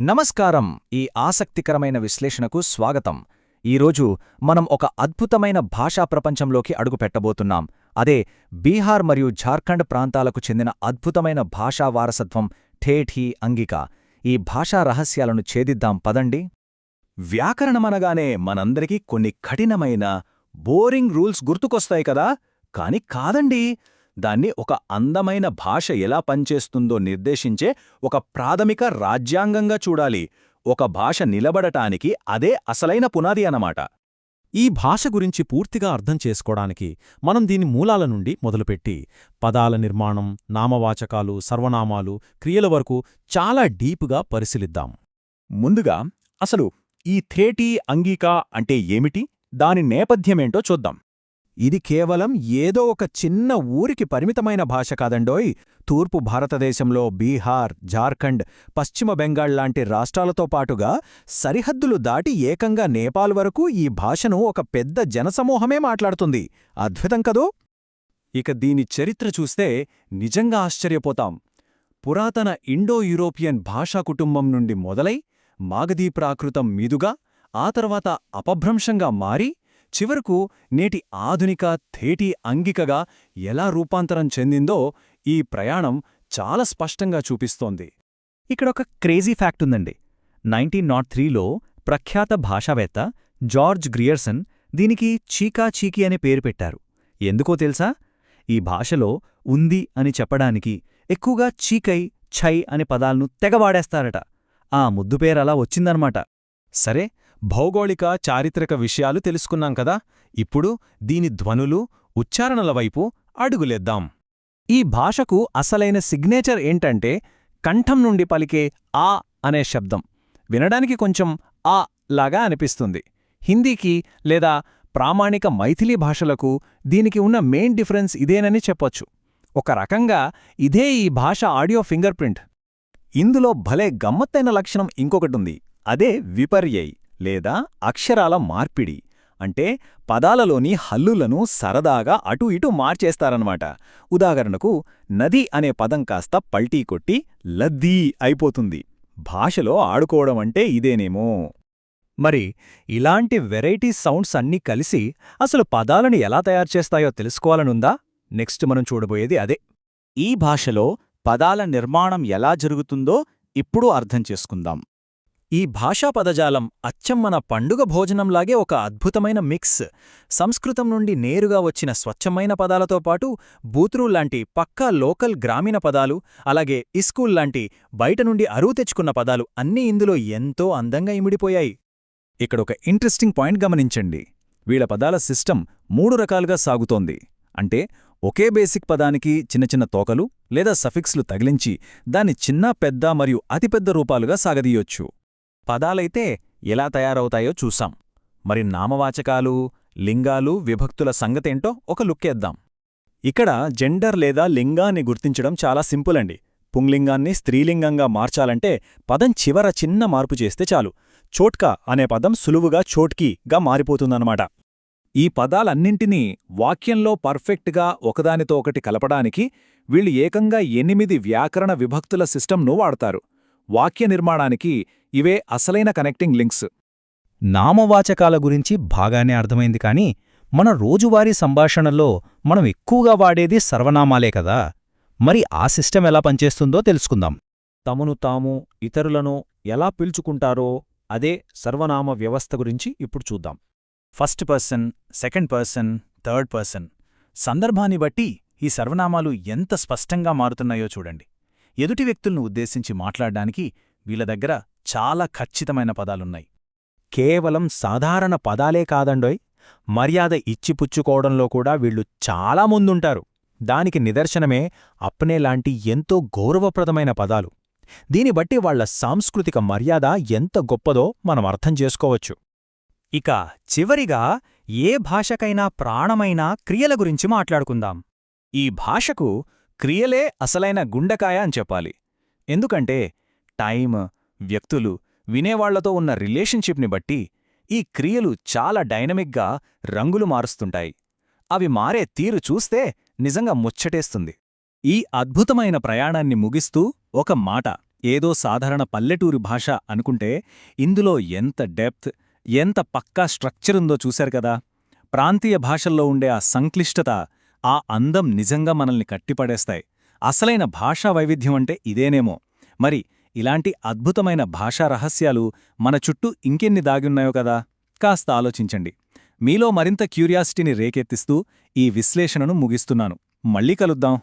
నమస్కారం. ఈ ఆసక్తికరమైన విశ్లేషణకు స్వాగతం. ఈరోజు మనం ఒక అద్భుతమైన భాషా ప్రపంచంలోకి అడుగుపెట్టబోతున్నాం. అదే బీహార్ మరియు ఝార్ఖండ్ ప్రాంతాలకు చెందిన అద్భుతమైన భాషా వారసత్వం ఠేఠీ అంగిక. ఈ భాషా రహస్యాలను ఛేదిద్దాం పదండి. వ్యాకరణమనగానే మనందరికీ కొన్ని కఠినమైన బోరింగ్ రూల్స్ గుర్తుకొస్తాయి కదా, కాని కాదండి. దాన్ని ఒక అందమైన భాష ఎలా పనిచేస్తుందో నిర్దేశించే ఒక ప్రాథమిక రాజ్యాంగంగా చూడాలి. ఒక భాష నిలబడటానికి అదే అసలైన పునాది అన్నమాట. ఈ భాష గురించి పూర్తిగా అర్థం చేసుకోవడానికి మనం దీని మూలాల నుండి మొదలుపెట్టి పదాల నిర్మాణం, నామవాచకాలు, సర్వనామాలు, క్రియల వరకు చాలా డీపుగా పరిశీలిద్దాం. ముందుగా అసలు ఈ థేటీ అంగిక అంటే ఏమిటి, దాని నేపథ్యమేంటో చూద్దాం. ఇది కేవలం ఏదో ఒక చిన్న ఊరికి పరిమితమైన భాష కాదండోయ్. తూర్పు భారతదేశంలో బీహార్, ఝార్ఖండ్, పశ్చిమ బెంగాల్ లాంటి రాష్ట్రాలతో పాటుగా సరిహద్దులు దాటి ఏకంగా నేపాల్ వరకు ఈ భాషను ఒక పెద్ద జనసమూహమే మాట్లాడుతుంది. అద్భుతం కదూ! ఇక దీని చరిత్ర చూస్తే నిజంగా ఆశ్చర్యపోతాం. పురాతన ఇండో యూరోపియన్ భాషా కుటుంబం నుండి మొదలై మాగధీ ప్రాకృతం మీదుగా ఆ తర్వాత అపభ్రంశంగా మారి చివరకు నేటి ఆధునిక థేటీ అంగికగా ఎలా రూపాంతరం చెందిందో ఈ ప్రయాణం చాలా స్పష్టంగా చూపిస్తోంది. ఇక్కడొక క్రేజీ ఫ్యాక్ట్ ఉందండి. 1903లో ప్రఖ్యాత భాషావేత్త జార్జ్ గ్రియర్సన్ దీనికి చీకా చీకీ అనే పేరు పెట్టారు. ఎందుకో తెలుసా? ఈ భాషలో ఉంది అని చెప్పడానికి ఎక్కువగా చీకై, ఛై అనే పదాలను తెగవాడేస్తారట. ఆ ముద్దు పేరలా వచ్చిందనమాట. సరే, భౌగోళిక చారిత్రక విషయాలు తెలుసుకున్నాం కదా, ఇప్పుడు దీని ధ్వనులు, ఉచ్చారణల వైపు అడుగులేద్దాం. ఈ భాషకు అసలైన సిగ్నేచర్ ఏంటంటే కంఠం నుండి పలికే ఆ అనే శబ్దం. వినడానికి కొంచెం ఆ లాగా అనిపిస్తుంది. హిందీకి లేదా ప్రామాణిక మైథిలీ భాషలకు దీనికి ఉన్న మెయిన్ డిఫరెన్స్ ఇదేనని చెప్పొచ్చు. ఒక రకంగా ఇదే ఈ భాష ఆడియో ఫింగర్ ప్రింట్. ఇందులో భలే గమ్మత్తైన లక్షణం ఇంకొకటుంది. అదే విపర్యయ్ లేదా అక్షరాల మార్పిడి. అంటే పదాలలోని హల్లులను సరదాగా అటూ ఇటూ మార్చేస్తారన్నమాట. ఉదాహరణకు నది అనే పదం కాస్త పల్టీ కొట్టి లద్దీ అయిపోతుంది. భాషలో ఆడుకోవడమంటే ఇదేనేమో. మరి ఇలాంటి వెరైటీ సౌండ్స్ అన్నీ కలిసి అసలు పదాలను ఎలా తయారుచేస్తాయో తెలుసుకోవాలనుందా? నెక్స్ట్ మనం చూడబోయేది అదే. ఈ భాషలో పదాల నిర్మాణం ఎలా జరుగుతుందో ఇప్పుడు అర్థం చేసుకుందాం. ఈ భాషా పదజాలం అచ్చం మన పండుగ భోజనంలాగే ఒక అద్భుతమైన మిక్స్. సంస్కృతం నుండి నేరుగా వచ్చిన స్వచ్ఛమైన పదాలతో పాటు బూత్రూల్లాంటి పక్కా లోకల్ గ్రామీణ పదాలు, అలాగే ఇస్కూల్ లాంటి బయట నుండి అరువు తెచ్చుకున్న పదాలు అన్నీ ఇందులో ఎంతో అందంగా ఇమిడిపోయాయి. ఇక్కడొక ఇంట్రెస్టింగ్ పాయింట్ గమనించండి. వీళ్ల పదాల సిస్టమ్ 3 రకాలుగా సాగుతోంది. అంటే ఒకే బేసిక్ పదానికి చిన్న చిన్న తోకలు లేదా సఫిక్స్లు తగిలించి దాన్ని చిన్న, పెద్ద మరియు అతిపెద్ద రూపాలుగా సాగదీయొచ్చు. పదాలైతే ఎలా తయారవుతాయో చూసాం. మరి నామవాచకాలు, లింగాలు, విభక్తుల సంగతేంటో ఒక లుక్కేద్దాం. ఇక్కడ జెండర్ లేదా లింగాన్ని గుర్తించడం చాలా సింపుల్ అండి. పుంలింగాన్ని స్త్రీలింగంగా మార్చాలంటే పదం చివర చిన్న మార్పు చేస్తే చాలు. చోట్కా అనే పదం సులువుగా చోట్కీగా మారిపోతుందన్నమాట. ఈ పదాలన్నింటినీ వాక్యంలో పర్ఫెక్ట్గా ఒకదానితో ఒకటి కలపడానికి వీళ్ళు ఏకంగా 8 వ్యాకరణ విభక్తుల సిస్టమ్ను వాడతారు. వాక్య నిర్మాణానికి ఇవే అసలైన కనెక్టింగ్ లింక్స్. నామవాచకాల గురించి బాగానే అర్థమైంది, కానీ మన రోజువారీ సంభాషణలో మనం ఎక్కువగా వాడేది సర్వనామాలే కదా. మరి ఆ సిస్టమ్ ఎలా పనిచేస్తుందో తెలుసుకుందాం. తమను తాము, ఇతరులను ఎలా పిలుచుకుంటారో అదే సర్వనామ వ్యవస్థ గురించి ఇప్పుడు చూద్దాం. First person, second person, third person సందర్భాన్ని బట్టి ఈ సర్వనామాలు ఎంత స్పష్టంగా మారుతున్నాయో చూడండి. ఎదుటి వ్యక్తులను ఉద్దేశించి మాట్లాడ్డానికి వీళ్ళ దగ్గర చాలా ఖచ్చితమైన పదాలున్నాయి. కేవలం సాధారణ పదాలే కాదండోయ్, మర్యాద ఇచ్చిపుచ్చుకోవడంలో కూడా వీళ్ళు చాలా ముందుంటారు. దానికి నిదర్శనమే అప్నేలాంటి ఎంతో గౌరవప్రదమైన పదాలు. దీని బట్టి వాళ్ల సాంస్కృతిక మర్యాద ఎంత గొప్పదో మనం అర్థం చేసుకోవచ్చు. ఇక చివరిగా ఏ భాషకైనా ప్రాణమైన క్రియల గురించి మాట్లాడుకుందాం. ఈ భాషకు క్రియలే అసలైన గుండెకాయ అని చెప్పాలి. ఎందుకంటే టైమ్, వ్యక్తులు, వినేవాళ్లతో ఉన్న రిలేషన్షిప్ని బట్టి ఈ క్రియలు చాలా డైనమిక్గా రంగులు మారుస్తుంటాయి. అవి మారే తీరు చూస్తే నిజంగా ముచ్చటేస్తుంది. ఈ అద్భుతమైన ప్రయాణాన్ని ముగిస్తూ ఒక మాట, ఏదో సాధారణ పల్లెటూరి భాష అనుకుంటే ఇందులో ఎంత డెప్త్, ఎంత పక్కా స్ట్రక్చరుందో చూశారు కదా. ప్రాంతీయ భాషల్లో ఉండే ఆ సంక్లిష్టత, ఆ అందం నిజంగా మనల్ని కట్టిపడేస్తాయి. అసలైన భాషా వైవిధ్యం అంటే ఇదేనేమో. మరి ఇలాంటి అద్భుతమైన భాషా రహస్యాలు మన చుట్టూ ఇంకెన్ని దాగున్నాయో కదా. కాస్త ఆలోచించండి. మీలో మరింత క్యూరియాసిటీని రేకెత్తిస్తూ ఈ విశ్లేషణను ముగిస్తున్నాను. మళ్ళీ కలుద్దాం.